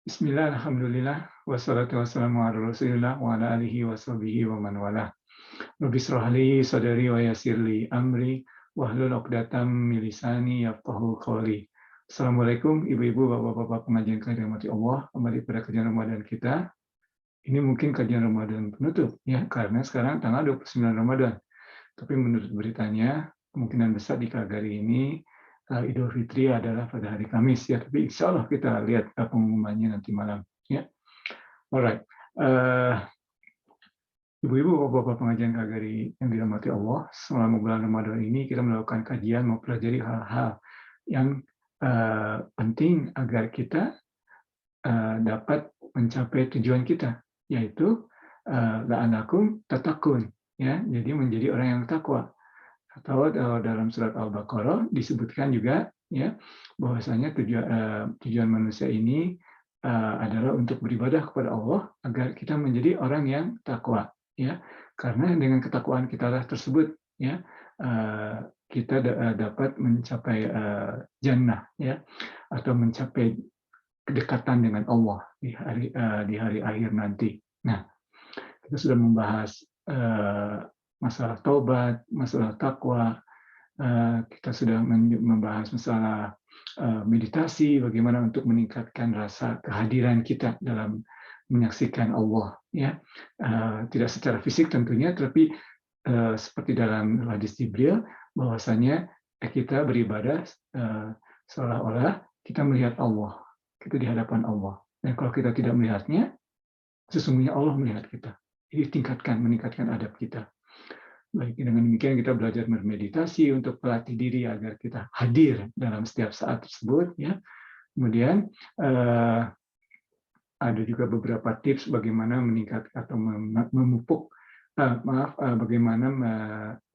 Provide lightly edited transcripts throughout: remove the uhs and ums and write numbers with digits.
Bismillah, alhamdulillah, wassalatu wassalamu ala rasulillah wa ala alihi wa sahbihi wa man walah. Rabbi shrah li sadri wa yassir li amri wahlul 'uqdatam min lisani yafqahu qawli. Assalamualaikum ibu-ibu, bapak-bapak pengajian yang dirahmati Allah. Kembali pada kajian Ramadan kita. Ini mungkin kajian Ramadan penutup ya, karena sekarang tanggal 29 Ramadan. Tapi menurut beritanya, kemungkinan besar di Kagari ini Idul Fitri adalah pada hari Kamis ya, tapi insya Allah kita lihat pengumumannya nanti malam ya. Alright, ibu-ibu, bapak-bapak pengajian Kagari yang dirahmati Allah, selama bulan Ramadan ini kita melakukan kajian, mempelajari hal-hal yang penting agar kita dapat mencapai tujuan kita, yaitu la'allakum tattaqun ya, jadi menjadi orang yang takwa. Atau dalam surat Al-Baqarah disebutkan juga ya bahwasanya tujuan manusia ini adalah untuk beribadah kepada Allah agar kita menjadi orang yang takwa ya, karena dengan ketakwaan kita tersebut ya kita dapat mencapai jannah ya, atau mencapai kedekatan dengan Allah di hari akhir nanti. Nah, kita sudah membahas masalah taubat, masalah takwa, kita sudah membahas masalah meditasi, bagaimana untuk meningkatkan rasa kehadiran kita dalam menyaksikan Allah, ya, tidak secara fisik tentunya, tapi seperti dalam hadis Jibril, bahwasanya kita beribadah seolah-olah kita melihat Allah, kita di hadapan Allah, dan kalau kita tidak melihatnya, sesungguhnya Allah melihat kita. Jadi meningkatkan adab kita. Baik, dengan demikian kita belajar bermeditasi untuk pelatih diri agar kita hadir dalam setiap saat tersebut ya. Kemudian ada juga beberapa tips bagaimana meningkat atau memupuk bagaimana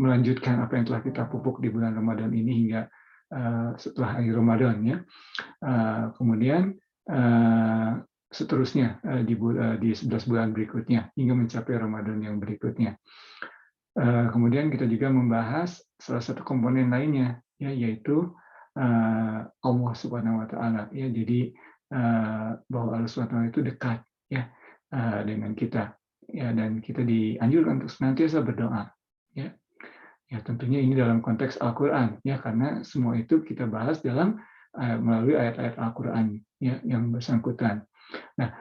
melanjutkan apa yang telah kita pupuk di bulan Ramadan ini hingga setelah akhir Ramadan ya. Kemudian seterusnya di 11 bulan berikutnya hingga mencapai Ramadan yang berikutnya. Kemudian kita juga membahas salah satu komponen lainnya, ya, yaitu Allah Subhanahu Wa Taala. Ya, jadi bahwa Allah Subhanahu Wa Taala itu dekat, ya, dengan kita, ya, dan kita dianjurkan untuk senantiasa berdoa, ya. Ya, tentunya ini dalam konteks Al-Quran, ya, karena semua itu kita bahas dalam melalui ayat-ayat Al-Quran, ya, yang bersangkutan. Nah,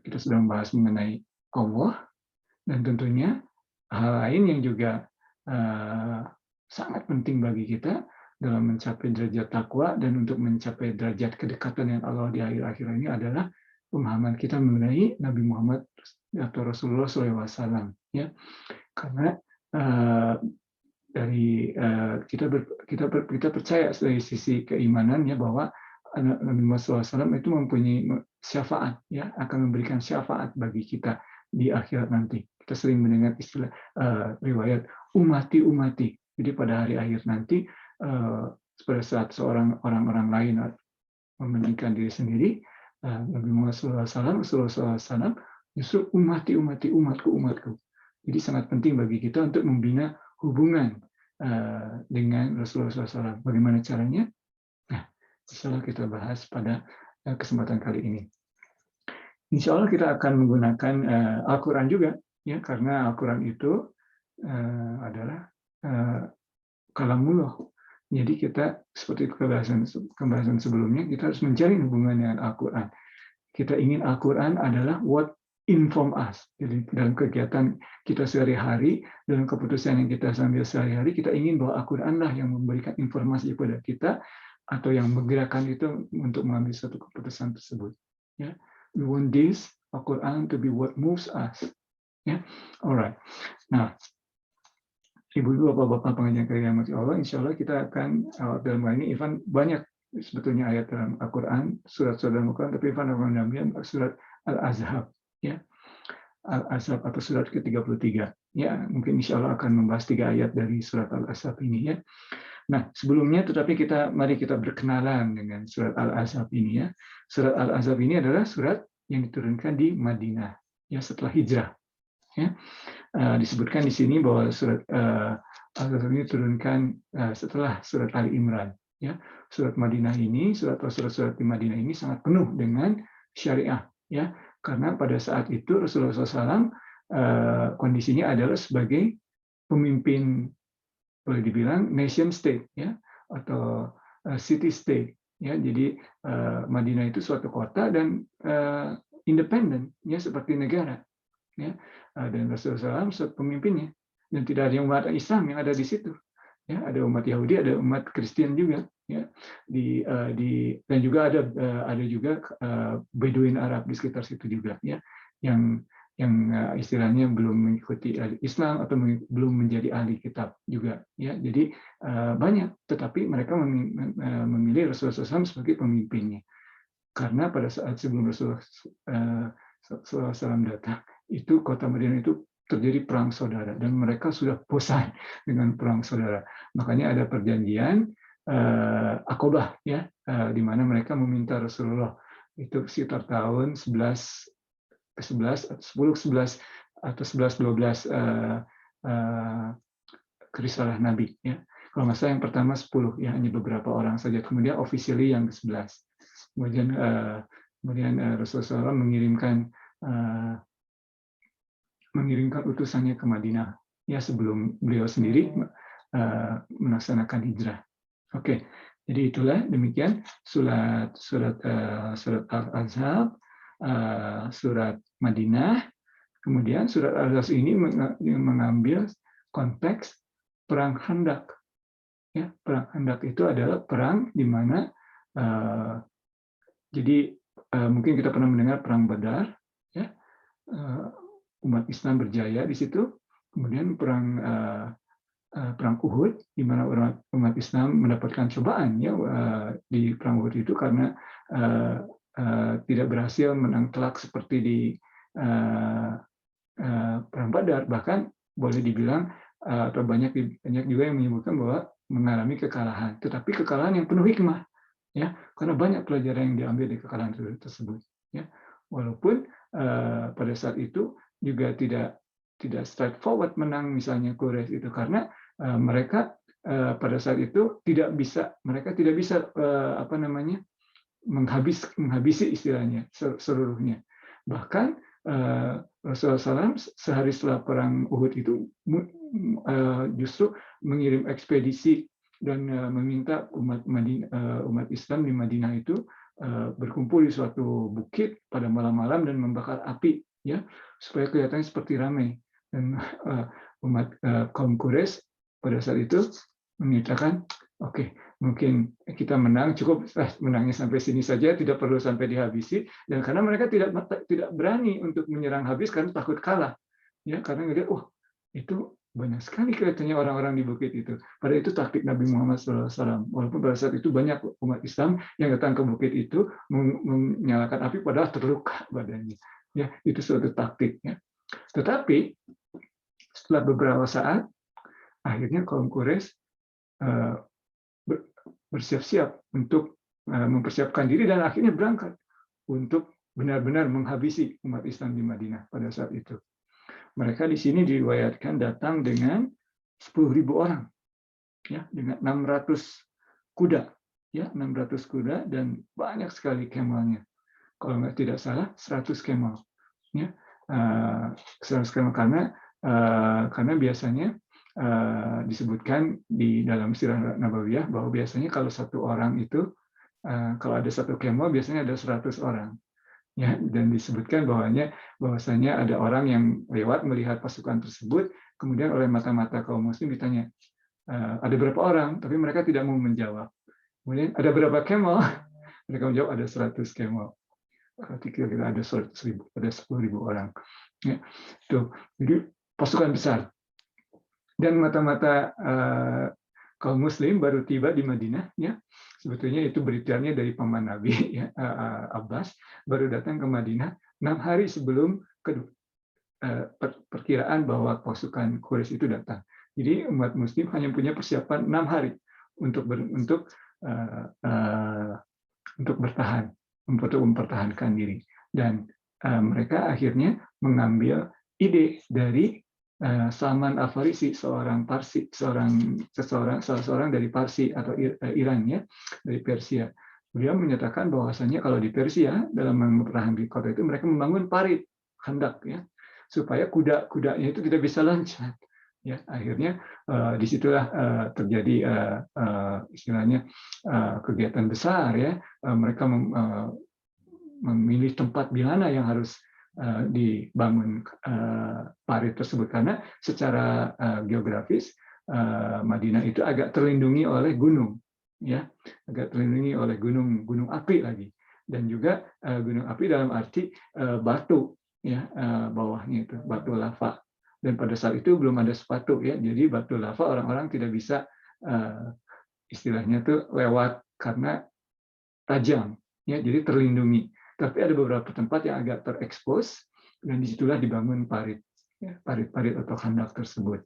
kita sudah membahas mengenai Allah, dan tentunya hal lain yang juga sangat penting bagi kita dalam mencapai derajat takwa dan untuk mencapai derajat kedekatan dengan Allah di akhir-akhir ini adalah pemahaman kita mengenai Nabi Muhammad atau Rasulullah SAW. Ya, karena dari kita percaya dari sisi keimanannya bahwa Nabi Muhammad SAW itu mempunyai syafaat, ya, akan memberikan syafaat bagi kita di akhirat nanti. Kita sering mendengar istilah riwayat umati. Jadi pada hari akhir nanti pada saat orang-orang lain mementingkan diri sendiri, Nabi Muhammad SAW, Rasulullah SAW justru umatku. Jadi sangat penting bagi kita untuk membina hubungan dengan Rasulullah SAW. Bagaimana caranya? Nah, insya Allah kita bahas pada kesempatan kali ini. Insya Allah kita akan menggunakan Al-Quran juga, ya, karena Al-Quran itu adalah kalamullah. Jadi kita seperti pembahasan sebelumnya, kita harus mencari hubungan dengan Al-Quran. Kita ingin Al-Quran adalah what inform us. Jadi dalam kegiatan kita sehari-hari, dalam keputusan yang kita ambil sehari-hari, kita ingin bahwa Al-Quran lah yang memberikan informasi kepada kita atau yang menggerakkan itu untuk mengambil suatu keputusan tersebut. Ya. We want this Al-Quran to be what moves us. Ya, alright. Nah, ibu-ibu, bapak-bapak pengajian yang dirahmati Allah, insya Allah kita akan dalam hal ini Ivan banyak sebetulnya ayat dalam Al-Quran, surat-surat dalam Al-Quran, tapi Ivan akan mengambil surat Al-Azhab, ya, Al-Azhab atau surat ke-33. Ya, mungkin insya Allah akan membahas 3 ayat dari surat Al-Azhab ini, ya. Nah, sebelumnya tetapi mari kita berkenalan dengan surat Al-Azhab ini, ya. Surat Al-Azhab ini adalah surat yang diturunkan di Madinah, ya, setelah hijrah. Ya. Disebutkan di sini bahwa surat Al-Azhab ini diturunkan setelah surat Ali Imran. Ya, surat-surat di Madinah ini sangat penuh dengan syariah, ya, karena pada saat itu Rasulullah SAW kondisinya adalah sebagai pemimpin, boleh dibilang nation state, ya, atau city state, ya. Jadi Madinah itu suatu kota dan independen, ya, seperti negara, ya. Dan Rasulullah SAW pemimpinnya, dan tidak ada umat Islam yang ada di situ. Ya, ada umat Yahudi, ada umat Kristen juga, ya, dan juga ada juga Beduin Arab di sekitar situ juga, ya, yang istilahnya belum mengikuti Islam atau belum menjadi ahli kitab juga, ya. Jadi banyak, tetapi mereka memilih Rasulullah SAW sebagai pemimpinnya, karena pada saat sebelum Rasulullah SAW datang, itu kota Madinah itu terjadi perang saudara, dan mereka sudah bosan dengan perang saudara. Makanya ada perjanjian Aqabah, ya, di mana mereka meminta Rasulullah itu sekitar tahun 10-11 atau 11-12 kerisalah Nabi, ya. Kalau nggak salah yang pertama 10, ya, hanya beberapa orang saja. Kemudian officially yang ke-11. Kemudian Rasulullah SAW mengirimkan utusannya ke Madinah, ya, sebelum beliau sendiri melaksanakan hijrah. Oke, jadi itulah demikian surat Al-Ahzab, surat Madinah. Kemudian surat Al-Ahzab ini mengambil konteks perang Khandaq. Ya, perang Khandaq itu adalah perang di mana jadi mungkin kita pernah mendengar perang Badar, ya. Umat Islam berjaya di situ. Kemudian perang Uhud, di mana umat Islam mendapatkan cobaan, ya, di perang Uhud itu karena tidak berhasil menang telak seperti di perang Badar. Bahkan boleh dibilang atau banyak juga yang menyebutkan bahwa mengalami kekalahan, tetapi kekalahan yang penuh hikmah, ya, karena banyak pelajaran yang diambil di kekalahan tersebut, ya. Walaupun pada saat itu juga tidak straightforward menang misalnya Quraisy itu, karena mereka pada saat itu mereka tidak bisa menghabisi istilahnya seluruhnya. Bahkan Rasulullah SAW sehari setelah perang Uhud itu justru mengirim ekspedisi dan meminta umat Islam di Madinah itu berkumpul di suatu bukit pada malam-malam dan membakar api, ya, supaya kelihatannya seperti ramai. Dan kaum Quraisy pada saat itu menyatakan, oke, mungkin kita menang, cukup menangnya sampai sini saja, tidak perlu sampai dihabisi. Dan karena mereka tidak berani untuk menyerang habis karena takut kalah, ya, karena ngelihat, itu banyak sekali kelihatannya orang-orang di bukit itu. Pada itu taktik Nabi Muhammad SAW. Walaupun pada saat itu banyak umat Islam yang datang ke bukit itu menyalakan api, padahal terluka badannya. Ya, itu suatu taktik. Ya. Tetapi setelah beberapa saat, akhirnya kaum Quraisy bersiap-siap untuk mempersiapkan diri dan akhirnya berangkat untuk benar-benar menghabisi umat Islam di Madinah pada saat itu. Mereka di sini diriwayatkan datang dengan 10.000 orang, ya, dengan 600 kuda, ya, 600 kuda dan banyak sekali kemalnya. Kalau tidak salah 100 kemal, ya, 100 kemal karena biasanya disebutkan di dalam sirah Nabawiyah bahwa biasanya kalau satu orang itu kalau ada satu kemal biasanya ada 100 orang. Ya, dan disebutkan bahwasanya ada orang yang lewat melihat pasukan tersebut, kemudian oleh mata-mata kaum muslim ditanya, ada berapa orang, tapi mereka tidak mau menjawab. Kemudian ada berapa camel, mereka menjawab ada 100 camel. Berarti kira-kira ada 100.000, ada 10.000 orang. Ya, tuh, jadi pasukan besar. Dan mata-mata kaum muslim baru tiba di Madinah, ya. Sebetulnya itu beritanya dari paman Nabi, ya, Abbas, baru datang ke Madinah 6 hari sebelum perkiraan bahwa pasukan Quraisy itu datang. Jadi umat Muslim hanya punya persiapan 6 hari untuk bertahan, untuk mempertahankan diri. Dan mereka akhirnya mengambil ide dari Salman Al-Farisi, seorang Parsi, seseorang dari Parsi atau Iran ya, dari Persia. Beliau menyatakan bahwasanya kalau di Persia dalam memerangi kota itu mereka membangun parit khandak ya, supaya kuda-kudanya itu tidak bisa loncat. Ya, akhirnya disitulah terjadi istilahnya kegiatan besar ya. Mereka memilih tempat di mana yang harus dibangun parit tersebut karena secara geografis Madinah itu agak terlindungi oleh gunung, ya, agak terlindungi oleh gunung api lagi, dan juga gunung api dalam arti batu, ya, bawahnya itu batu lava. Dan pada saat itu belum ada sepatu ya, jadi batu lava orang-orang tidak bisa istilahnya tuh lewat karena tajam, ya, jadi terlindungi. Tapi ada beberapa tempat yang agak terekspos dan disitulah dibangun parit, ya, parit-parit atau khandak tersebut.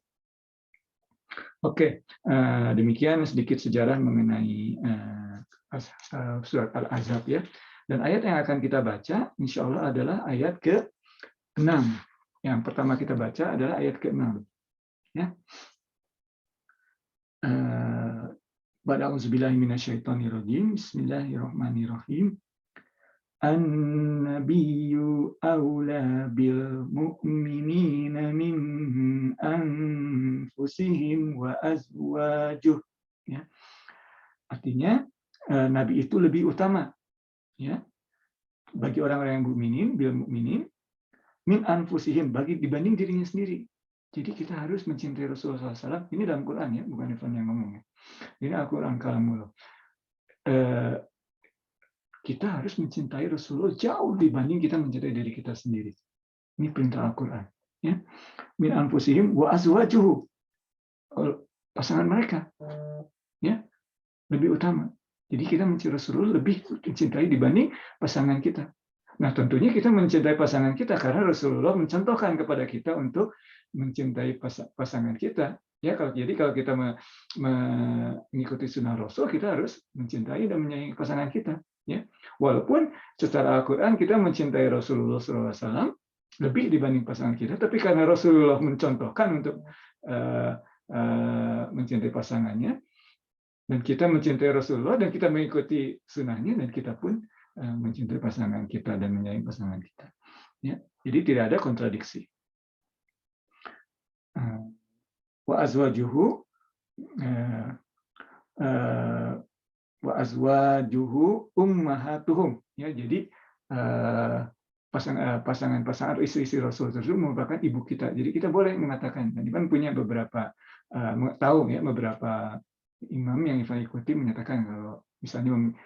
Oke, demikian sedikit sejarah mengenai surat Al-Ahzab ya. Dan ayat yang akan kita baca, insya Allah adalah ayat ke-6. Yang pertama kita baca adalah ayat ke-6. Ya. A'udzubillahi minasyaitonirrajim. Bismillahirrahmanirrahim. An-nabiyyu aula bil mu'minina min anfusihim wa azwajuh. Ya. Artinya nabi itu lebih utama ya bagi orang-orang yang mukminin, bil mukminin min anfusihim, dibanding dirinya sendiri. Jadi kita harus mencintai Rasulullah SAW. Ini dalam Quran ya, bukan Evan yang ngomong ya. Ini Al-Quran kalamullah. Kita harus mencintai Rasulullah jauh dibanding kita mencintai diri kita sendiri. Ini perintah Al-Quran. Ya. Min anfusihim wa azwajuhu. Pasangan mereka. Ya. Lebih utama. Jadi kita mencintai Rasulullah lebih mencintai dibanding pasangan kita. Nah tentunya kita mencintai pasangan kita karena Rasulullah mencontohkan kepada kita untuk mencintai pasangan kita. Ya, kalau kita mengikuti sunnah Rasul, kita harus mencintai dan menyayangi pasangan kita. Ya, walaupun secara Al-Quran kita mencintai Rasulullah SAW lebih dibanding pasangan kita, tapi karena Rasulullah mencontohkan untuk mencintai pasangannya, dan kita mencintai Rasulullah dan kita mengikuti sunnahnya, dan kita pun mencintai pasangan kita dan menyayangi pasangan kita. Ya, jadi tidak ada kontradiksi. Wa azwajuhu ummahatuhum, ya, jadi pasangan istri-istri Rasul tersebut merupakan ibu kita. Jadi kita boleh mengatakan, dan Ivan punya beberapa tahu ya, beberapa imam yang Ivan ikuti menyatakan kalau misalnya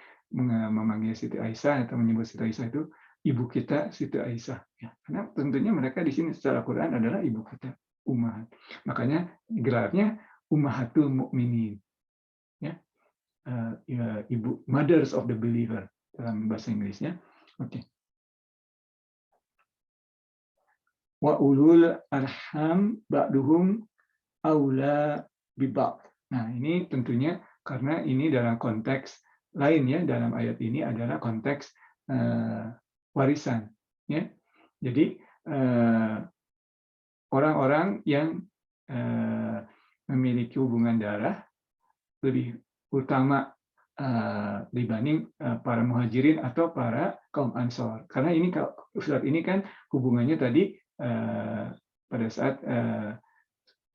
memanggil Siti Aisyah atau menyebut Siti Aisyah itu ibu kita Siti Aisyah, ya, karena tentunya mereka di sini secara Quran adalah ibu kita, ummahat. Makanya gelarnya ummahatul mukminin, ya, ibu, mothers of the believer dalam bahasa Inggrisnya. Oke. Wa ulul arham ba'duhum aula bibab. Nah, ini tentunya karena ini dalam konteks lain ya, dalam ayat ini adalah konteks warisan ya. Jadi orang-orang yang memiliki hubungan darah lebih utama dibanding para muhajirin atau para kaum ansor. Karena ini surat ini kan hubungannya tadi pada saat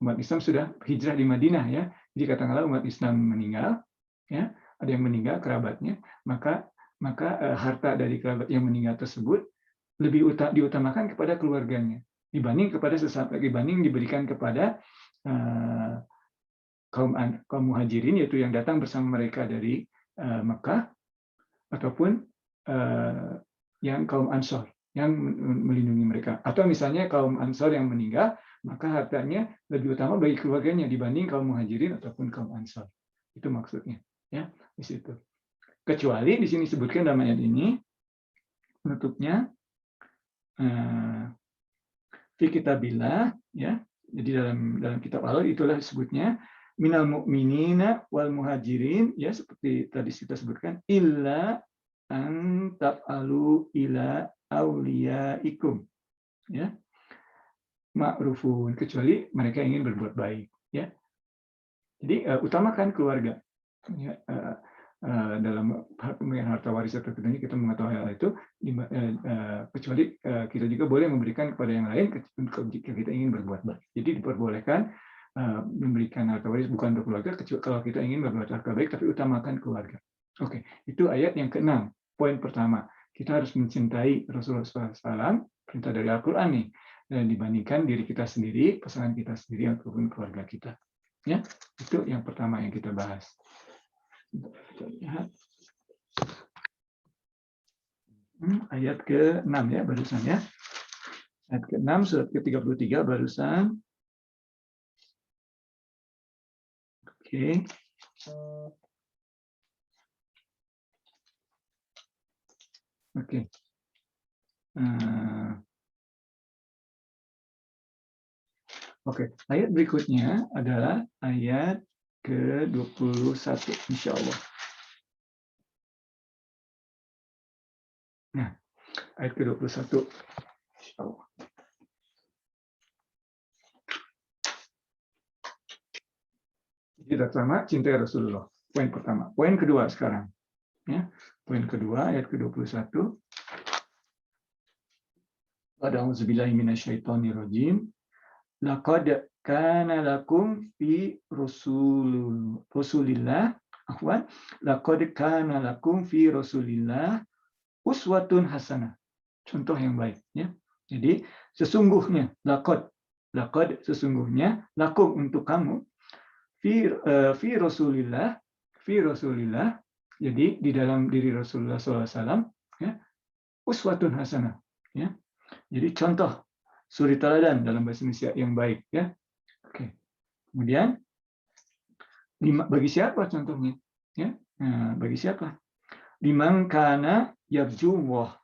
umat Islam sudah hijrah di Madinah ya. Jadi katakanlah umat Islam meninggal, ya, ada yang meninggal kerabatnya, maka harta dari kerabat yang meninggal tersebut lebih diutamakan kepada keluarganya dibanding diberikan kepada kaum muhajirin, yaitu yang datang bersama mereka dari Mekah, ataupun yang kaum ansor yang melindungi mereka, atau misalnya kaum ansor yang meninggal, maka hartanya lebih utama bagi keluarganya dibanding kaum muhajirin ataupun kaum ansor. Itu maksudnya ya di situ. Kecuali di sini disebutkan dalam ayat ini penutupnya fi kitabillah ya. Jadi dalam kitab Allah itulah disebutnya minal mu'minina wal muhajirin ya, seperti tadi kita sebutkan, illa an taf'alu ila auliyaikum ya. ma'rufun, kecuali mereka ingin berbuat baik, ya. Jadi utamakan keluarga, ya, dalam hal pemberian harta waris atau tentunya kita mengetahui hal itu, kecuali kita juga boleh memberikan kepada yang lain jika kita ingin berbuat baik. Jadi diperbolehkan memberikan harta waris bukan untuk keluarga, kecuali kalau kita ingin berbuat harta baik, tapi utamakan keluarga. Oke, itu ayat yang ke-6. Poin pertama, kita harus mencintai Rasulullah SAW, perintah dari Al-Quran nih, dibandingkan diri kita sendiri, pasangan kita sendiri, ataupun keluarga kita. Ya, itu yang pertama yang kita bahas. Kita lihat. Ayat ke-6 ya, barusan ya. Ayat ke-6, surat ke-33 barusan. Oke. Oke. Oke, ayat berikutnya adalah ayat ke-21, insya Allah. Nah, ayat ke-21, insya Allah. Jadi pertama, cintai Rasulullah. Poin pertama. Poin kedua sekarang. Ya, poin kedua, ayat ke-21. A'udzubillahi minasyaitonirrajim. Laqad kana lakum fi Rasulillah laqad kana lakum fi Rasulillah uswatun hasanah. Contoh yang baik ya. Jadi sesungguhnya laqad sesungguhnya lakum untuk kamu fi Rasulillah jadi di dalam diri Rasulullah SAW ya, uswatun hasanah ya. Jadi contoh suri teladan dalam bahasa Indonesia yang baik ya. Oke. Kemudian bagi siapa contohnya? Ya. Nah, bagi siapa? Liman kana yarjuwah.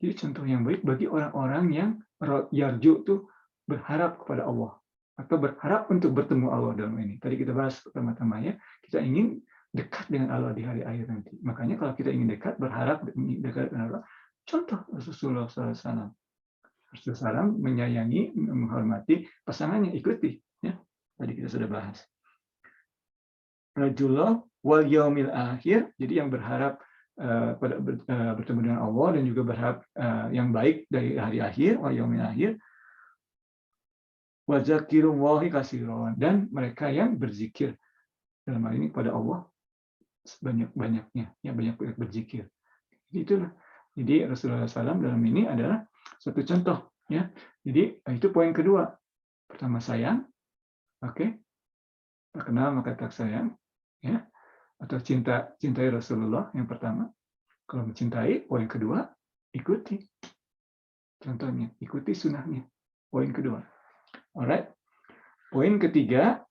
Jadi contoh yang baik bagi orang-orang yang yarju itu berharap kepada Allah atau berharap untuk bertemu Allah dalam ini. Tadi kita bahas pertama-tama ya, kita ingin dekat dengan Allah di hari akhir nanti. Makanya kalau kita ingin berharap dekat dengan Allah, contoh Rasulullah SAW. Rasulullah SAW menyayangi, menghormati pasangannya, ikuti. Ya. Tadi kita sudah bahas. Rajulullah wal yaumil akhir, jadi yang berharap pada bertemu dengan Allah dan juga berharap yang baik dari hari akhir, wal yaumil akhir. Wa zakirullahi katsiran, dan mereka yang berzikir dalam hal ini pada Allah sebanyak-banyaknya, ya banyak berzikir. Jadi itulah. Jadi Rasulullah SAW dalam ini adalah satu contoh ya. Jadi itu poin kedua. Pertama sayang, oke. Tak kenal maka tak sayang, ya. Atau cintai Rasulullah yang pertama. Kalau mencintai, poin kedua, ikuti. Contohnya, ikuti sunnahnya. Poin kedua. Alright. Poin ketiga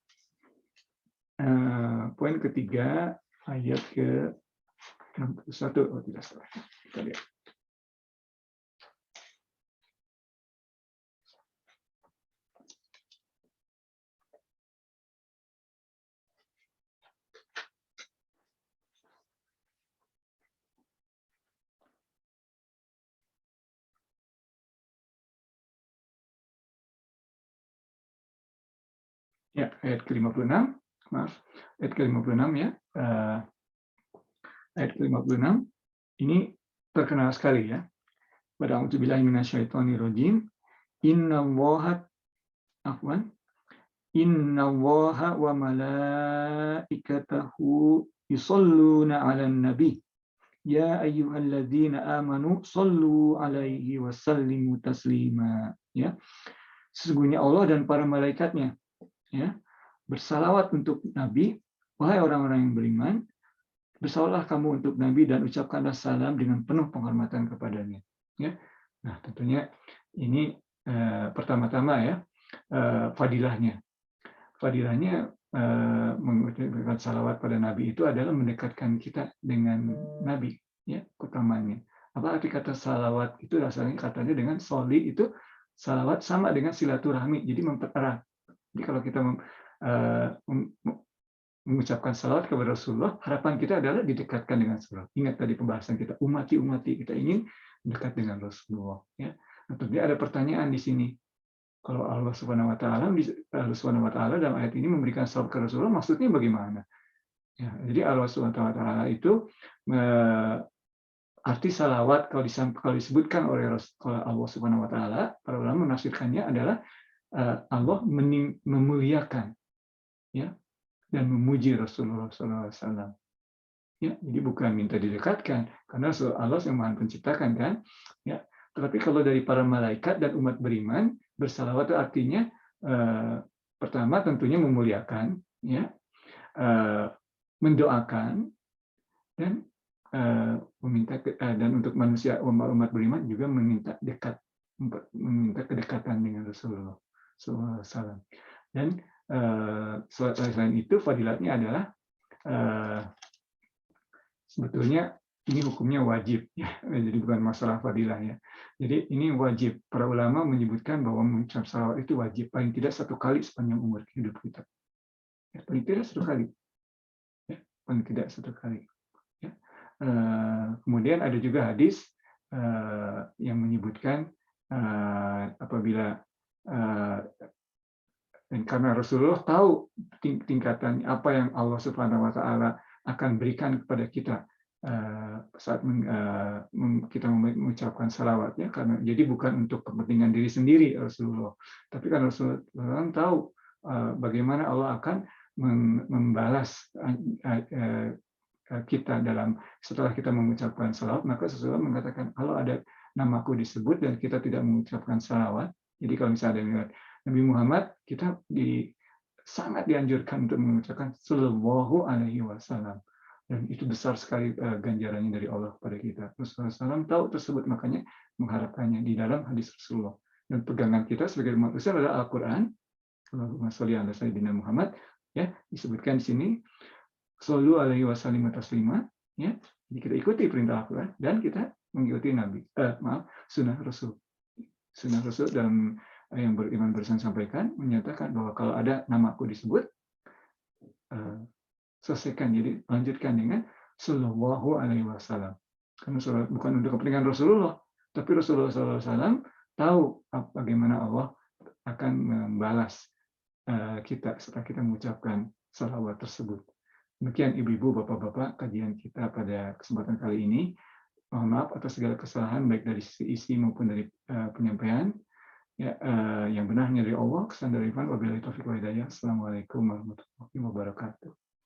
ayat ke-61. Oh, tidak salah. Kita lihat. Ya, ayat ke-56. Maaf, ayat ke-56 ya. Ayat ke-56 ini terkenal sekali ya. A'udzubillahi minasyaitonirrajim. Innallaha wa malaikatahu yusholluna 'alan nabi. Ya ayyuhalladzina amanu shollu 'alaihi wa sallimu taslima. Ya. Sesungguhnya Allah dan para malaikatnya ya, bersalawat untuk Nabi, wahai orang-orang yang beriman, bersalawatlah kamu untuk Nabi dan ucapkanlah salam dengan penuh penghormatan kepadanya. Ya. Nah, tentunya ini pertama-tama ya fadilahnya. Fadilahnya mengucapkan salawat pada Nabi itu adalah mendekatkan kita dengan Nabi, ya, utamanya. Apa arti kata salawat itu? Asalnya katanya dengan soli itu salawat sama dengan silaturahmi, jadi mempererat. Jadi kalau kita mengucapkan salawat kepada Rasulullah, harapan kita adalah didekatkan dengan Rasulullah. Ingat tadi pembahasan kita, umati, kita ingin dekat dengan Rasulullah. Ya. Nah, tentunya ada pertanyaan di sini. Kalau Allah Subhanahu wa taala dalam ayat ini memberikan salawat ke Rasulullah, maksudnya bagaimana? Ya, jadi Allah Subhanahu wa taala itu arti salawat kalau disebutkan oleh Allah Subhanahu wa taala, para ulama menafsirkannya adalah Allah memuliakan, ya, dan memuji Rasulullah SAW. Ya, jadi bukan minta didekatkan, karena Allah yang Maha Penciptakan kan. Ya, tetapi kalau dari para malaikat dan umat beriman, bersalawat itu artinya pertama tentunya memuliakan, ya, mendoakan, dan dan untuk manusia umat beriman juga meminta kedekatan dengan Rasulullah SAW. Dan selain itu fadilatnya adalah sebetulnya ini hukumnya wajib, ya. Jadi bukan masalah fadilah, ya. Jadi ini wajib. Para ulama menyebutkan bahwa mengucap salawat itu wajib, paling tidak 1 kali sepanjang umur hidup kita. Ya, paling tidak 1 kali. Ya, paling tidak 1 kali. Ya. Kemudian ada juga hadis yang menyebutkan apabila dan karena Rasulullah tahu tingkatan apa yang Allah Subhanahu wa taala akan berikan kepada kita saat kita mengucapkan salawat, ya, karena jadi bukan untuk kepentingan diri sendiri Rasulullah, tapi karena Rasulullah tahu bagaimana Allah akan membalas kita setelah kita mengucapkan salawat, maka Rasulullah mengatakan kalau ada namaku disebut dan kita tidak mengucapkan salawat, jadi kalau misalnya ada Nabi Muhammad, kita sangat dianjurkan untuk mengucapkan Shallallahu Alaihi Wasallam, dan itu besar sekali ganjarannya dari Allah pada kita. Rasulullah SAW tahu tersebut, makanya mengharapkannya di dalam hadis Rasulullah. Dan pegangan kita sebagai umat Islam adalah Al-Quran. Allahumma sholli ala sayyidina Muhammad, ya, disebutkan di sini Shallu alaihi wasallim taslima, ya. Jadi kita ikuti perintah Al-Quran dan kita mengikuti sunnah Rasul. Sunnah Rasul dalam yang beriman beriman sampaikan menyatakan bahwa kalau ada namaku disebut, selesaikan, jadi lanjutkan dengan Shallallahu Alaihi Wasallam. Karena bukan untuk kepentingan Rasulullah, tapi Rasulullah SAW tahu bagaimana Allah akan membalas kita setelah kita mengucapkan salawat tersebut. Demikian ibu-ibu, bapak-bapak, kajian kita pada kesempatan kali ini. Mohon maaf atas segala kesalahan baik dari sisi isi maupun dari penyampaian. Ya, yang benar hanya dari Allah, kesalahan dari Ivan. Wabillahi taufiq wal hidayah. Assalamualaikum warahmatullahi wabarakatuh.